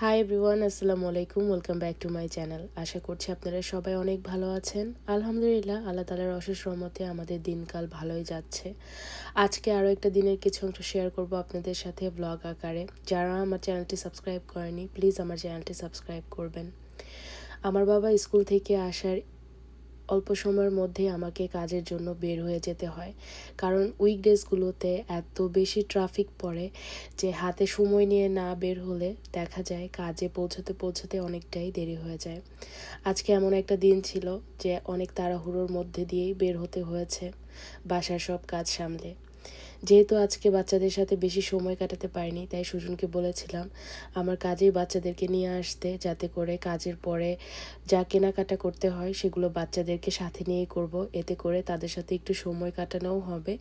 High everyone, আসসালামু আলাইকুম। Welcome back to my channel. আশা করছি আপনারা সবাই অনেক ভালো আছেন। আলহামদুলিল্লাহ, আল্লাহ তাআলার অশেষ রহমতে আমাদের দিনকাল ভালোই যাচ্ছে। আজকে আরও একটা দিনের কিছু অংশ শেয়ার করব আপনাদের সাথে ব্লগ আকারে। যারা আমার চ্যানেলটি সাবস্ক্রাইব করেনি, প্লিজ আমার চ্যানেলটি সাবস্ক্রাইব করবেন। আমার বাবা স্কুল থেকে আসার অল্প সময়ের মধ্যে আমাকে কাজের জন্য বের হয়ে যেতে হয়, কারণ উইকডেজগুলোতে এত বেশি ট্রাফিক পড়ে যে হাতে সময় নিয়ে না বের হলে দেখা যায় কাজে পৌঁছাতে পৌঁছাতে অনেকটাই দেরি হয়ে যায়। আজকে এমন একটা দিন ছিল যে অনেক তাড়াহুড়োর মধ্যে দিয়েই বের হতে হয়েছে বাসার সব কাজ সামলে। যেহেতু আজকে বাচ্চাদের সাথে বেশি সময় কাটাতে পারিনি, তাই সুজনকে বলেছিলাম আমার কাজেই বাচ্চাদেরকে নিয়ে আসতে, যাতে করে কাজের পরে যা কেনাকাটা করতে হয় সেগুলো বাচ্চাদেরকে সাথে নিয়েই করব। এতে করে তাদের সাথে একটু সময় কাটানোও হবে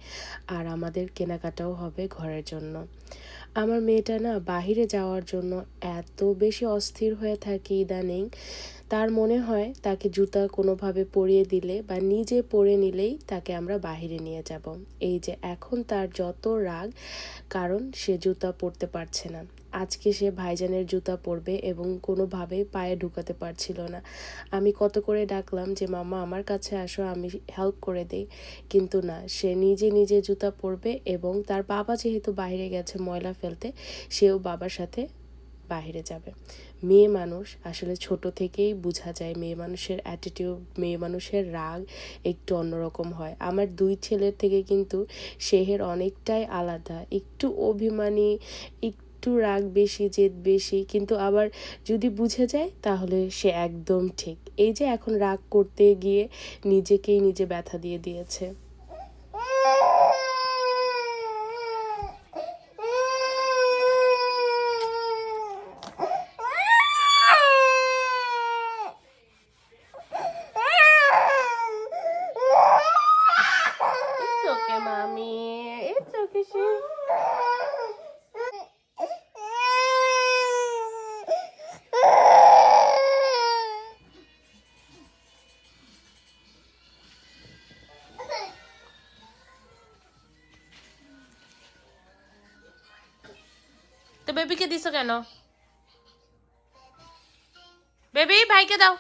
আর আমাদের কেনাকাটাও হবে ঘরের জন্য। আমার মেয়েটা না বাহিরে যাওয়ার জন্য এত বেশি অস্থির হয়ে থাকে ইদানিং। তার মনে হয় তাকে জুতা কোনোভাবে পরিয়ে দিলে বা নিজে পরে নিলেই তাকে আমরা বাহিরে নিয়ে যাব। এই যে এখন তার যত রাগ, কারণ সে জুতা পরতে পারছে না। আজকে সে ভাইজানের জুতা পরবে এবং কোনোভাবেই পায়ে ঢুকাতে পারছিল না। আমি কত করে ডাকলাম যে মামা আমার কাছে আসো, আমি হেল্প করে দেই, কিন্তু না, সে নিজে নিজে জুতা পরবে এবং তার বাবা যেহেতু বাইরে গেছে ময়লা ফেলতে, সেও বাবার সাথে বাইরে যাবে। মেয়ে মানুষ আসলে ছোট থেকেই বোঝা যায়, মেয়ে মানুষের অ্যাটিটিউড, মেয়ে মানুষের রাগ একটু অন্যরকম হয়। আমার দুই ছেলের থেকে কিন্তু শেহের অনেকটাই আলাদা, একটু অভিমানী, একটু রাগ বেশি, জেদ বেশি, কিন্তু আবার যদি বুঝে যায় তাহলে সে একদম ঠিক। এই যে এখন রাগ করতে গিয়ে নিজেকেই নিজে ব্যথা দিয়ে দিয়েছে। It's okay, mommy. It's okay, she. তো বেবিকে দিছো কেন? বেবি ভাইকে দাও।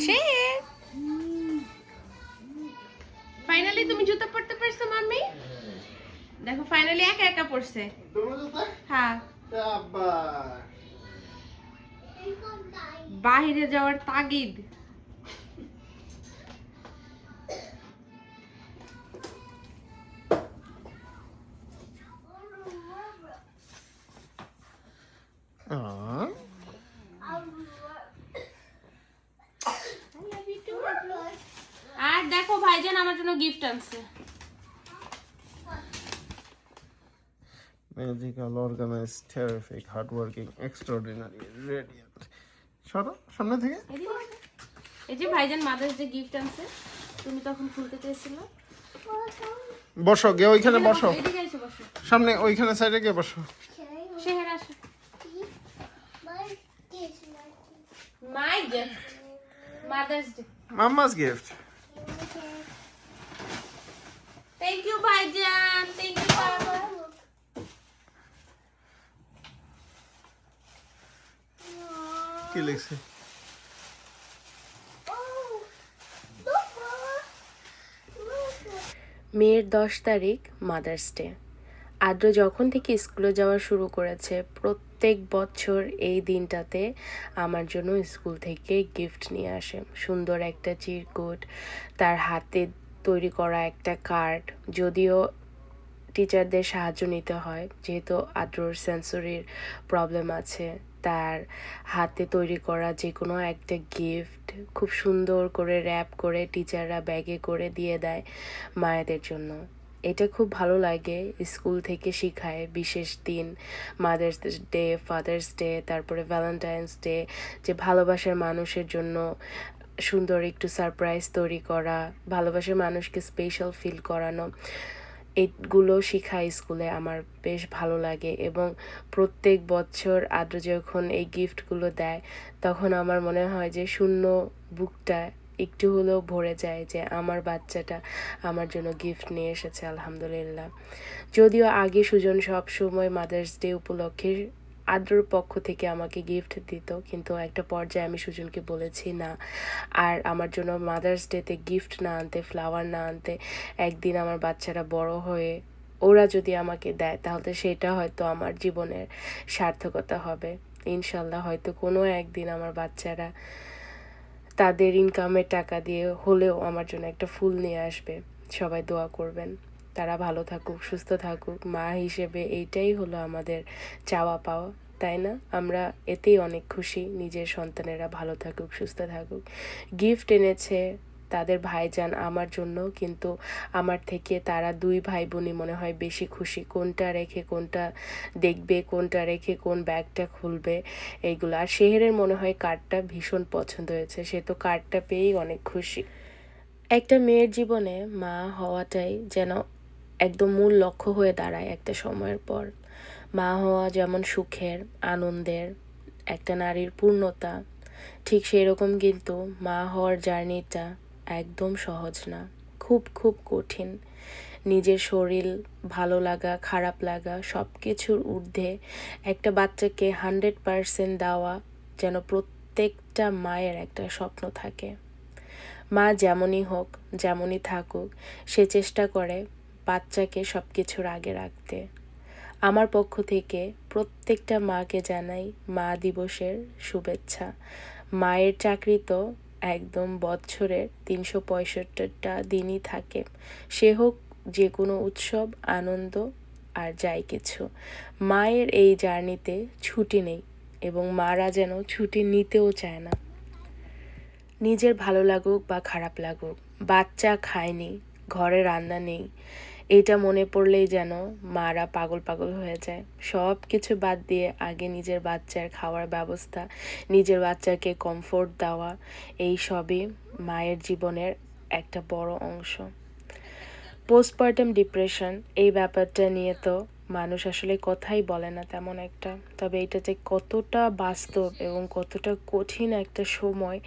সে ফাইনালি তুমি জুতা পরতে পারছো মাম্মি। দেখো ফাইনালি একা একা পড়ছে। হ্যাঁ, বাহিরে যাওয়ার তাগিদ। আর দেখো ভাইজান আমার জন্য গিফট আনছে। Magical, organized, terrific, hardworking, extraordinary, radiant. সরো সামনে থেকে। এই যে ভাইজান মাদার্স ডে গিফট আনছে, তুমি তখন খুলতে চেয়েছিলে। বসো, গিয়ে ওইখানে বসো, এদিকে এসে বসো, সামনে ওইখানে সাইডে গিয়ে বসো। শেহের আসো। My gift, mother's day. Mamma's gift. Thank you ভাইজান, থ্যাংক ইউ বাবা। কি লিখছে? মেয়ের 10 তারিখ মাদার্স ডে। আদ্র যখন থেকে স্কুলে যাওয়া শুরু করেছে, প্রত্যেক বছর এই দিনটাতে আমার জন্য স্কুল থেকে গিফট নিয়ে আসে। সুন্দর একটা চিরকুট, তার হাতে তৈরি করা একটা কার্ড। যদিও টিচারদের সাহায্য নিতে হয়, যেহেতু আদ্রর সেন্সরির প্রবলেম আছে, তার হাতে তৈরি করা যে কোনো একটা গিফট খুব সুন্দর করে র্যাপ করে টিচাররা ব্যাগে করে দিয়ে দেয় মায়েদের জন্য। এটা খুব ভালো লাগে। স্কুল থেকে শেখায় বিশেষ দিন, মাদার্স ডে, ফাদার্স ডে, তারপরে ভ্যালেন্টাইন্স ডে, যে ভালোবাসার মানুষের জন্য সুন্দর একটু সারপ্রাইজ তৈরি করা, ভালোবাসার মানুষকে স্পেশাল ফিল করানো, এগুলো শেখায় স্কুলে। আমার বেশ ভালো লাগে এবং প্রত্যেক বছর আদ্র যখন এই গিফটগুলো দেয় তখন আমার মনে হয় যে শূন্য বুকটা একটু হলেও ভরে যায় যে আমার বাচ্চাটা আমার জন্য গিফট নিয়ে এসেছে, আলহামদুলিল্লাহ। যদিও আগে সুজন সব সময় মাদার্স ডে উপলক্ষে আদ্রর পক্ষ থেকে আমাকে গিফট দিত, কিন্তু একটা পর্যায়ে আমি সুজনকে বলেছি না, আর আমার জন্য মাদার্স ডেতে গিফট না আনতে, ফ্লাওয়ার না আনতে, একদিন আমার বাচ্চারা বড় হয়ে ওরা যদি আমাকে দেয় তাহলে সেটা হয়তো আমার জীবনের সার্থকতা হবে। ইনশাল্লাহ হয়তো কোনো একদিন আমার বাচ্চারা তাদের ইনকামের টাকা দিয়ে হলেও আমার জন্য একটা ফুল নিয়ে আসবে। সবাই দোয়া করবেন তারা ভালো থাকুক, সুস্থ থাকুক। মা হিসেবে এইটাই হলো আমাদের চাওয়া পাওয়া, তাই না? আমরা এতেই অনেক খুশি, নিজের সন্তানেরা ভালো থাকুক, সুস্থ থাকুক। গিফট এনেছে তাদের ভাইজান আমার জন্য, কিন্তু আমার থেকে তারা দুই ভাই বোনই মনে হয় বেশি খুশি, কোনটা রেখে কোনটা দেখবে, কোনটা রেখে কোন ব্যাগটা খুলবে এইগুলো। আর শেহেরের মনে হয় কার্ডটা ভীষণ পছন্দ হয়েছে, সে তো কার্ডটা পেয়েই অনেক খুশি। একটা মেয়ের জীবনে মা হওয়াটাই যেন একদম মূল লক্ষ্য হয়ে দাঁড়ায় একটা সময়ের পর। মা হওয়া যেমন সুখের, আনন্দের, একটা নারীর পূর্ণতা, ঠিক সেই রকম কিন্তু মা হওয়ার জার্নিটা একদম সহজ না, খুব খুব কঠিন। নিজের শরীর ভালো লাগা, খারাপ লাগা সব কিছুর ঊর্ধ্বে একটা বাচ্চাকে 100% দেওয়া যেন প্রত্যেকটা মায়ের একটা স্বপ্ন থাকে। মা যেমনই হোক, যেমনই থাকুক, সে চেষ্টা করে বাচ্চাকে সব কিছুর আগে রাখতে। আমার পক্ষ থেকে প্রত্যেকটা মাকে জানাই মা দিবসের শুভেচ্ছা। মায়ের চাকরি তো একদম বছরের 365টা দিনই থাকে, সে হোক যে কোনো উৎসব, আনন্দ আর যাই কিছু। মায়ের এই জার্নিতে ছুটি নেই, এবং মারা যেন ছুটি নিতেও চায় না। নিজের ভালো লাগুক বা খারাপ লাগুক, বাচ্চা খায়নি, ঘরে রান্না নেই, এটা মনে পড়লেই যেন মারা পাগল পাগল হয়ে যায়। সব কিছু বাদ দিয়ে আগে নিজের বাচ্চার খাওয়ার ব্যবস্থা, নিজের বাচ্চাকে কমফোর্ট দেওয়া, এই সবই মায়ের জীবনের একটা বড় অংশ। পোস্টপার্টাম ডিপ্রেশন, এই ব্যাপারটা নিয়ে তো মানুষ আসলে কথাই বলে না তেমন একটা, তবে এটা যে কতটা বাস্তব এবং কতটা কঠিন একটা সময়,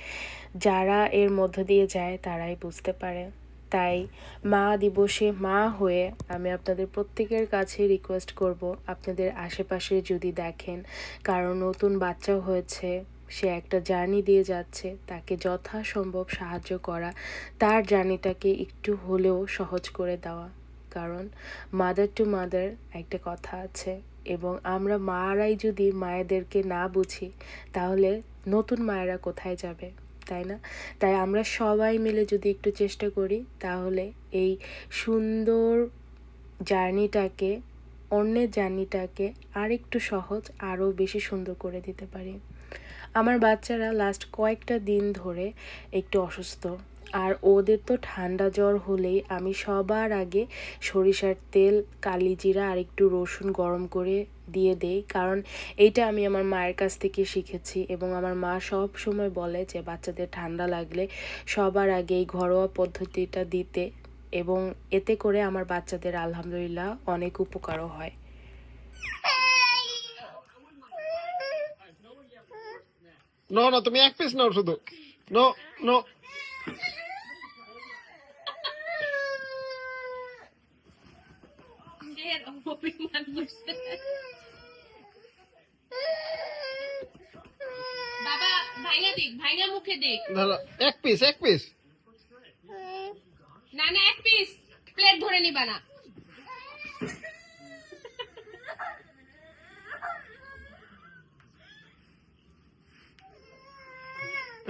যারা এর মধ্য দিয়ে যায় তারাই বুঝতে পারে। তাই মা দিবসে মা হয়ে আমি আপনাদের প্রত্যেকের কাছে রিকোয়েস্ট করব, আপনাদের আশেপাশে যদি দেখেন কারো নতুন বাচ্চা হয়েছে, সে একটা জার্নি দিয়ে যাচ্ছে, তাকে যথাসম্ভব সাহায্য করা, তার জার্নিটাকে একটু হলেও সহজ করে দেওয়া। কারণ মাদার টু মাদার একটা কথা আছে, এবং আমরা মারাই যদি মায়েদেরকে না বুঝি তাহলে নতুন মায়েরা কোথায় যাবে, তাই না? তাই আমরা সবাই মিলে যদি একটু চেষ্টা করি তাহলে এই সুন্দর জার্নিটাকে, অন্যের জার্নিটাকে আরেকটু সহজ, আরও বেশি সুন্দর করে দিতে পারি। আমার বাচ্চারা লাস্ট কয়েকটা দিন ধরে একটু অসুস্থ, আর ওদের তো ঠান্ডা জ্বর হলেই আমি সবার আগে সরিষার তেল, কালিজিরা আর একটু রসুন গরম করে দিয়ে দেই, কারণ এইটা আমি আমার মায়ের কাছ থেকে শিখেছি। এবং আমার মা সব সময় বলে যে বাচ্চাদের ঠান্ডা লাগলে সবার আগে এই ঘরোয়া পদ্ধতিটা দিতে, এবং এতে করে আমার বাচ্চাদের আলহামদুলিল্লাহ অনেক উপকারও হয়। নো নো, তুমি এক পিস নাও শুধু। No no. বাবা ভাইয়া দেখ, ভাইয়া মুখে দেখ। ধরো এক পিস, এক পিস। না না, এক পিস, প্লেট ভরে নিবা না।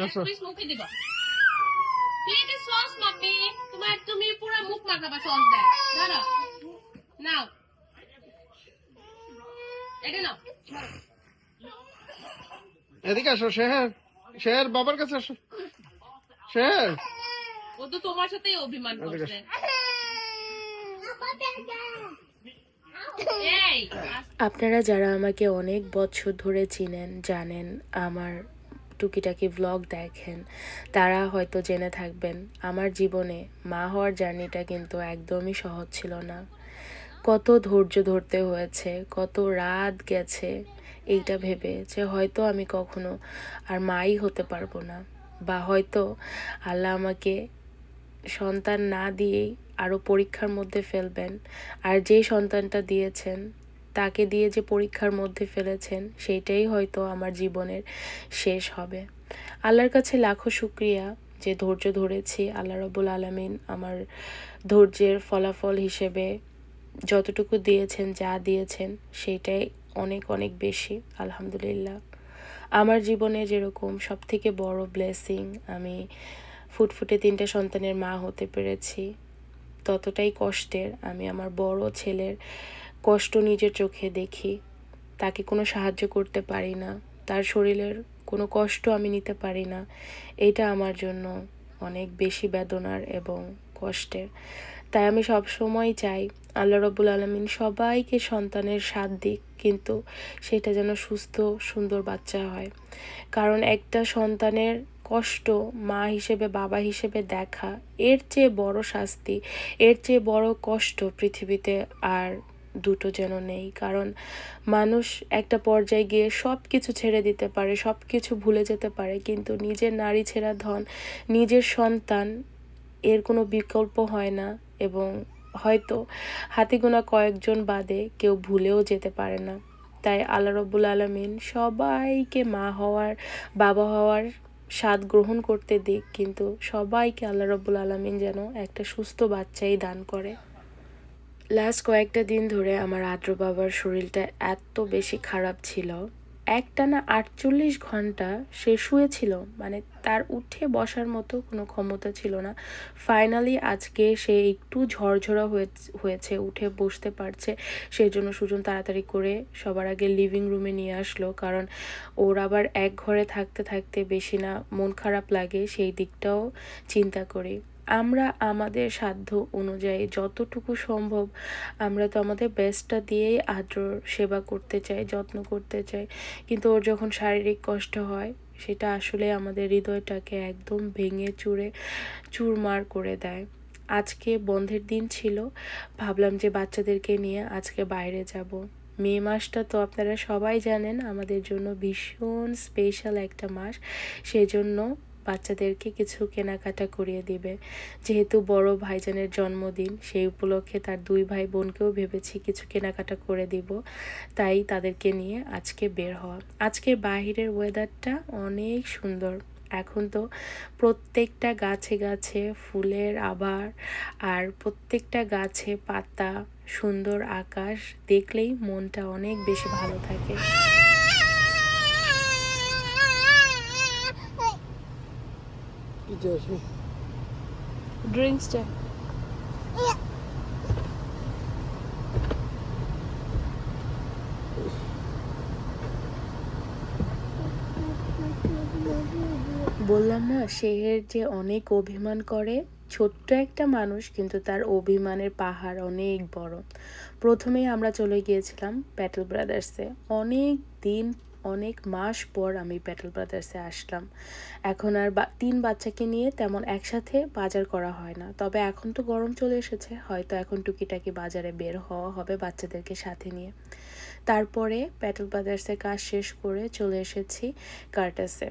এক পিস মুখে দিবা। প্লেটে সস মাপি, তুমি পুরো মুখ মাখাবা সস দেয়। ধরো, নাও, এটা নাও। এদিকে আসো শেহার, শেহার বাবার কাছে আসো। শেহার, ও তো তোমার সাথেই অভিমান করছে। এই আপনারা যারা আমাকে অনেক বছর ধরে চিনেন, জানেন, আমার টুকিটাকি ভ্লগ দেখেন, তারা হয়তো জেনে থাকবেন আমার জীবনে মা হওয়ার জার্নিটা কিন্তু একদমই সহজ ছিল না। কত ধৈর্য ধরতে হয়েছে, কত রাত গেছে এইটা ভেবে যে হয়তো আমি কখনো আর মাই হতে পারবো না। বা হয়তো আল্লাহ আমাকে সন্তান না দিয়েই আরও পরীক্ষার মধ্যে ফেলবেন। আর যেই সন্তানটা দিয়েছেন তাকে দিয়ে যে পরীক্ষার মধ্যে ফেলেছেন সেইটাই হয়তো আমার জীবনের শেষ হবে। আল্লাহর কাছে লাখো শুক্রিয়া যে ধৈর্য ধরেছি। আল্লাহ রাব্বুল আলামিন আমার ধৈর্যের ফলাফল হিসেবে যতটুকু দিয়েছেন, যা দিয়েছেন সেইটাই অনেক অনেক বেশি, আলহামদুলিল্লাহ। আমার জীবনে যেরকম সবথেকে বড় ব্লেসিং আমি ফুটফুটে 3টা সন্তানের মা হতে পেরেছি, ততটাই কষ্টের আমি আমার বড় ছেলের কষ্ট নিজের চোখে দেখি। তাকে কোনো সাহায্য করতে পারি না, তার শরীরের কোনো কষ্ট আমি নিতে পারি না। এটা আমার জন্য অনেক বেশি বেদনার এবং কষ্টের। তাই আমি সবসময় চাই আল্লাহ রাব্বুল আলামিন সবাইকে সন্তানের স্বাদ দিক, কিন্তু সেটা যেন সুস্থ সুন্দর বাচ্চা হয়। কারণ একটা সন্তানের কষ্ট মা হিসেবে বাবা হিসেবে দেখা, এর চেয়ে বড় শাস্তি, এর চেয়ে বড় কষ্ট পৃথিবীতে আর দুটো যেন নেই। কারণ মানুষ একটা পর্যায়ে গিয়ে সব কিছু ছেড়ে দিতে পারে, সব কিছু ভুলে যেতে পারে, কিন্তু নিজের নারী ছেঁড়া ধন, নিজের সন্তান, এর কোনো বিকল্প হয় না। এবং হয়তো হাতে গোনা কয়েকজন বাদে কেউ ভুলেও যেতে পারে না। তাই আল্লাহ রাব্বুল আলামিন সবাইকে মা হওয়ার, বাবা হওয়ার স্বাদ গ্রহণ করতে দিক, কিন্তু সবাইকে আল্লাহ রাব্বুল আলামিন যেন একটা সুস্থ বাচ্চাই দান করে। লাস্ট কয়েকটা দিন ধরে আমার আদ্র বাবার শরীরটা এত বেশি খারাপ ছিল, একটানা 48 ঘন্টা সে শুয়েছিল, মানে তার উঠে বসার মতো কোনো ক্ষমতা ছিল না। ফাইনালি আজকে সে একটু ঝরঝরা হয়েছে, উঠে বসতে পারছে। সেই জন্য সুজন তাড়াতাড়ি করে সবার আগে লিভিং রুমে নিয়ে আসলো, কারণ ওর আবার এক ঘরে থাকতে থাকতে বেশি না মন খারাপ লাগে, সেই দিকটাও চিন্তা করি। আমরা আমাদের সাধ্য অনুযায়ী যতটুকু সম্ভব আমরা তো আমাদের বেস্টটা দিয়েই আদ্রর সেবা করতে চাই, যত্ন করতে চাই, কিন্তু ওর যখন শারীরিক কষ্ট হয় সেটা আসলে আমাদের হৃদয়টাকে একদম ভেঙে চুরমার করে দেয়। আজকে বন্ধের দিন ছিল, ভাবলাম যে বাচ্চাদেরকে নিয়ে আজকে বাইরে যাব। মে মাসটা তো আপনারা সবাই জানেন আমাদের জন্য ভীষণ স্পেশাল একটা মাস, সেজন্য বাচ্চাদেরকে কিছু কেনাকাটা করিয়ে দিবে। যেহেতু বড় ভাইজানের জন্মদিন, সেই উপলক্ষে তার 2 ভাই বোনকেও ভেবেছি কিছু কেনাকাটা করে দিব, তাই তাদেরকে নিয়ে আজকে বের হওয়া। আজকের বাহিরের ওয়েদারটা অনেক সুন্দর। এখন তো প্রত্যেকটা গাছে গাছে ফুলের আবার, আর প্রত্যেকটা গাছে পাতা, সুন্দর আকাশ দেখলেই মনটা অনেক বেশি ভালো থাকে। ড্রিঙ্কসটা বললাম না, শেহের যে অনেক অভিমান করে, ছোট্ট একটা মানুষ কিন্তু তার অভিমানের পাহাড় অনেক বড়। প্রথমেই আমরা চলে গিয়েছিলাম প্যাটেল ব্রাদার্সে। অনেক দিন, অনেক মাস পর আমি প্যাটেল ব্রাদার্সে আসলাম। এখন আর 3 বাচ্চাকে নিয়ে তেমন একসাথে বাজার করা হয় না, তবে এখন তো গরম চলে এসেছে, হয়তো এখন টুকিটাকি বাজারে বের হওয়া হবে বাচ্চাদেরকে সাথে নিয়ে। তারপরে প্যাটেল ব্রাদার্সের কাজ শেষ করে চলে এসেছি কার্টাসে।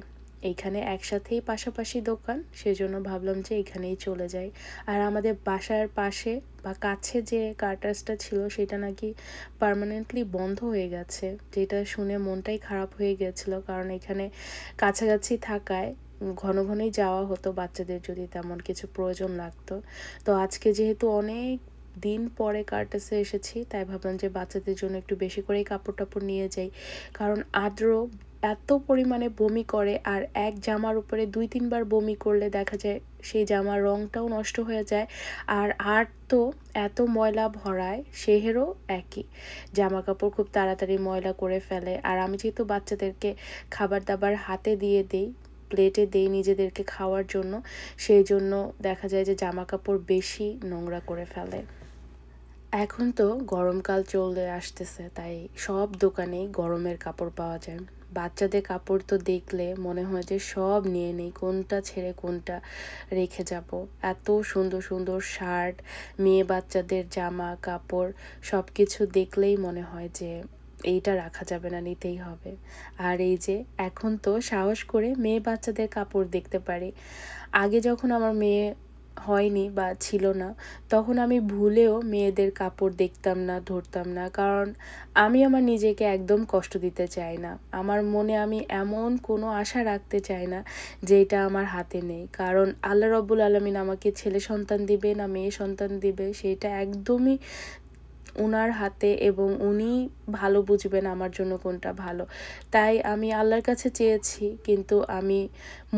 এইখানে একসাথেই পাশাপাশি দোকান, সেজন্য ভাবলাম যে এখানেই চলে যাই। আর আমাদের বাসার পাশে বা কাছে যে কার্টাসটা ছিল সেটা নাকি পার্মানেন্টলি বন্ধ হয়ে গেছে, যেটা শুনে মনটাই খারাপ হয়ে গেছিলো। কারণ এখানে কাছাকাছি থাকায় ঘন ঘনই যাওয়া হতো বাচ্চাদের যদি তেমন কিছু প্রয়োজন লাগতো। তো আজকে যেহেতু অনেক দিন পরে কার্টাসে এসেছি, তাই ভাবলাম যে বাচ্চাদের জন্য একটু বেশি করেই কাপড় টাপড় নিয়ে যাই। কারণ আদ্র এত পরিমাণে বমি করে, আর এক জামার উপরে 2-3 বার বমি করলে দেখা যায় সেই জামার রঙটাও নষ্ট হয়ে যায়। আর তো এত ময়লা ভরায়, শেহেরও একই, জামা কাপড় খুব তাড়াতাড়ি ময়লা করে ফেলে। আর আমি যেহেতু বাচ্চাদেরকে খাবার দাবার হাতে দিয়ে দিই, প্লেটে দেই নিজেদেরকে খাওয়ার জন্য, সেই জন্য দেখা যায় যে জামা কাপড় বেশি নোংরা করে ফেলে। এখন তো গরমকাল চলে আসতেছে, তাই সব দোকানেই গরমের কাপড় পাওয়া যায়। বাচ্চাদের কাপড় তো দেখলে মনে হয় যে সব নিয়ে নেই, কোনটা ছেড়ে কোনটা রেখে যাব। এত সুন্দর সুন্দর শার্ট, মেয়ে বাচ্চাদের জামা কাপড়, সব কিছু দেখলেই মনে হয় যে এইটা রাখা যাবে না, নিতেই হবে। আর এই যে এখন তো সাহস করে মেয়ে বাচ্চাদের কাপড় দেখতে পারি। আগে যখন আমার মেয়ে হয়নি বা ছিল না, তখন আমি ভুলেও মেয়েদের কাপড় দেখতাম না, ধরতাম না, কারণ আমি আমার নিজেকে একদম কষ্ট দিতে চাই না। আমার মনে আমি এমন কোনো আশা রাখতে চাই না যেটা আমার হাতে নেই, কারণ আল্লাহ রব্বুল আলামিন আমাকে ছেলে সন্তান দিবে না মেয়ে সন্তান দিবে সেটা একদমই ওনার হাতে, এবং উনি ভালো বুঝবেন আমার জন্য কোনটা ভালো। তাই আমি আল্লাহর কাছে চেয়েছি, কিন্তু আমি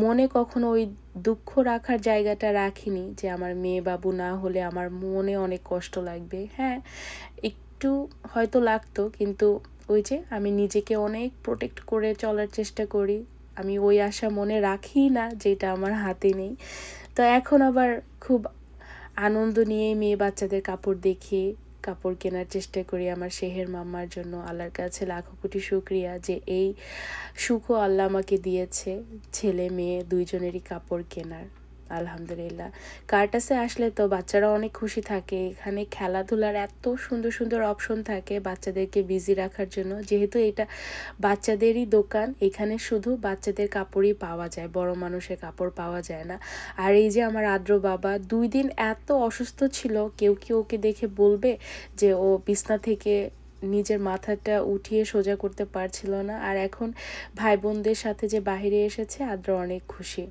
মনে কখনো ওই দুঃখ রাখার জায়গাটা রাখিনি যে আমার মেয়ে বাবু না হলে আমার মনে অনেক কষ্ট লাগবে। হ্যাঁ, একটু হয়তো লাগতো, কিন্তু ওই যে আমি নিজেকে অনেক প্রোটেক্ট করে চলার চেষ্টা করি। আমি ওই আশা মনে রাখি না যেটা আমার হাতে নেই। তো এখন আবার খুব আনন্দ নিয়ে মেয়ে বাচ্চাদের কাপড় দেখি, কাপড় কেনার চেষ্টা করি আমার শেহের মাম্মার জন্য। আল্লাহর কাছে লাখো কোটি শুকরিয়া যে এই সুখও আল্লাহ আমাকে দিয়েছে, ছেলে মেয়ে দুইজনেরই কাপড় কেনার। আলহামদুলিল্লাহ। কার্টাসে আসলে তো বাচ্চারা অনেক খুশি থাকে। এখানে খেলাধুলার এত সুন্দর সুন্দর অপশন থাকে বাচ্চাদেরকে বিজি রাখার জন্য। যেহেতু এটা বাচ্চাদেরই দোকান, এখানে শুধু বাচ্চাদের কাপড়ই পাওয়া যায়, বড় মানুষের কাপড় পাওয়া যায় না। আর এই যে আমার আদ্র বাবা 2 দিন এত অসুস্থ ছিল, কেউ কি ওকে দেখে বলবে যে ও বিছনা থেকে নিজের মাথাটা উঠিয়ে সোজা করতে পারছিল না। আর এখন ভাই বোনদের সাথে যে বাহিরে এসেছে, আদ্র অনেক খুশি।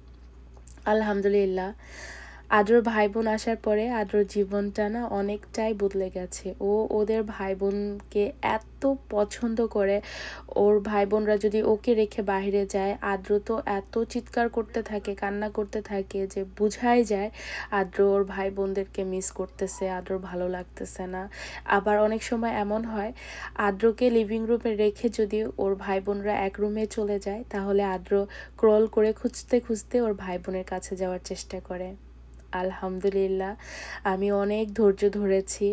আলহামদুলিল্লাহ। আদ্রর ভাই বোন আসার পরে আদ্রর জীবনটা না অনেকটাই বদলে গেছে। ও ওদের ভাই বোনকে এত পছন্দ করে। ওর ভাই বোনরা যদি ওকে রেখে বাইরে যায়, আদ্র তো এত চিৎকার করতে থাকে, কান্না করতে থাকে যে বোঝাই যায় আদ্র ওর ভাই বোনদেরকে মিস করতেছে, আদ্রর ভালো লাগতেছে না। আবার অনেক সময় এমন হয় আদ্রকে লিভিং রুমে রেখে যদি ওর ভাই বোনরা এক রুমে চলে যায়, তাহলে আদ্র ক্রল করে খুঁজতে খুঁজতে ওর ভাই বোনের কাছে যাওয়ার চেষ্টা করে। আলহামদুলিল্লাহ, আমি অনেক ধৈর্য ধরেছি,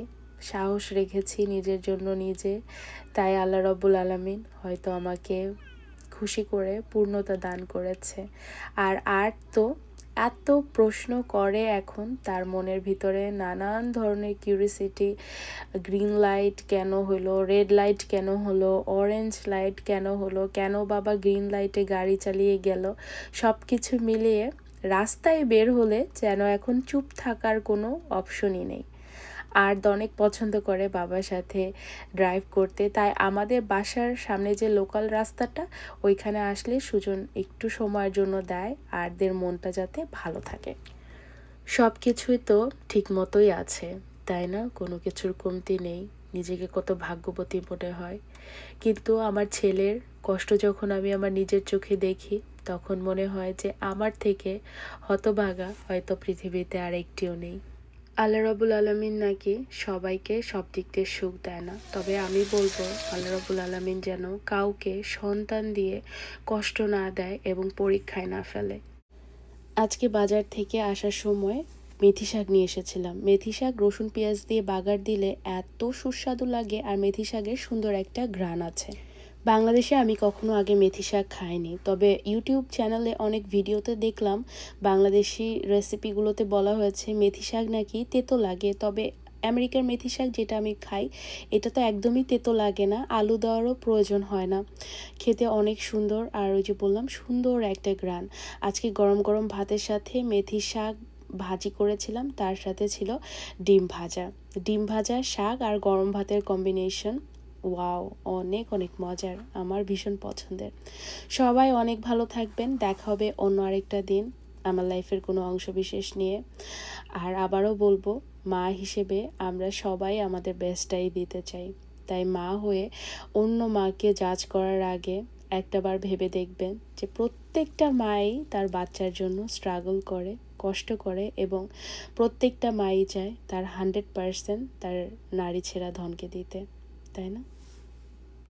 সাহস রেখেছি নিজের জন্য নিজে। তাই আল্লাহ রব্বুল আলামিন হয়তো আমাকে খুশি করে পূর্ণতা দান করেছে। আর তো এত প্রশ্ন করে এখন তার মনের ভিতরে, নানান ধরনের কিউরিসিটি। গ্রিন লাইট কেন হলো, রেড লাইট কেন হলো, অরেঞ্জ লাইট কেন হলো, কেন বাবা গ্রিন লাইটে গাড়ি চালিয়ে গেল, সব কিছু মিলিয়ে রাস্তায় বের হলে যেন এখন চুপ থাকার কোনো অপশনই নেই। আর অনেক পছন্দ করে বাবার সাথে ড্রাইভ করতে। তাই আমাদের বাসার সামনে যে লোকাল রাস্তাটা, ওইখানে আসলে সুজন একটু সময়ের জন্য দেয় আরদের মনটা যাতে ভালো থাকে। সব কিছুই তো ঠিক মতোই আছে, তাই না? কোনো কিছুর কমতি নেই। নিজেকে কত ভাগ্যবতী মনে হয়। কিন্তু আমার ছেলের কষ্ট যখন আমি আমার নিজের চোখে দেখি, তখন মনে হয় যে আমার থেকে হতভাগা হয়তো পৃথিবীতে আর একটিও নেই। আল্লাহ রাব্বুল আলামিন নাকি সবাইকে সব দিক দিয়ে সুখ দেয় না, তবে আমি বলবো আল্লাহ রাব্বুল আলামিন যেন কাউকে সন্তান দিয়ে কষ্ট না দেয় এবং পরীক্ষায় না ফেলে। আজকে বাজার থেকে আসার সময় মেথি শাক নিয়ে এসেছিলাম। মেথি শাক রসুন পেঁয়াজ দিয়ে বাগার দিলে এত সুস্বাদু লাগে, আর মেথি শাকের সুন্দর একটা ঘ্রাণ আছে। বাংলাদেশে আমি কখনো আগে মেথি শাক খাইনি, তবে ইউটিউব চ্যানেলে অনেক ভিডিওতে দেখলাম বাংলাদেশি রেসিপিগুলোতে বলা হয়েছে মেথি শাক নাকি তেতো লাগে। তবে আমেরিকার মেথি শাক যেটা আমি খাই, এটা তো একদমই তেতো লাগে না, আলু দেওয়ারও প্রয়োজন হয় না। খেতে অনেক সুন্দর, আর ওই যে বললাম সুন্দর একটা ঘ্রাণ। আজকে গরম গরম ভাতের সাথে মেথি শাক ভাজি করেছিলাম, তার সাথে ছিল ডিম ভাজা। ডিম ভাজা, শাক আর গরম ভাতের কম্বিনেশন, ওয়াও, অনেক অনেক মজার, আমার ভীষণ পছন্দের। সবাই অনেক ভালো থাকবেন, দেখা হবে অন্য আরেকটা দিন আমার লাইফের কোনো অংশ বিশেষ নিয়ে। আর আবারও বলবো, মা হিসেবে আমরা সবাই আমাদের বেস্টটাই দিতে চাই। তাই মা হয়ে অন্য মাকে জাজ করার আগে একটাবার ভেবে দেখবেন যে প্রত্যেকটা মাই তার বাচ্চার জন্য স্ট্রাগল করে, কষ্ট করে, এবং প্রত্যেকটা মাই চায় তার 100% তার নারী ছেঁড়া ধনকে দিতে, তাই না?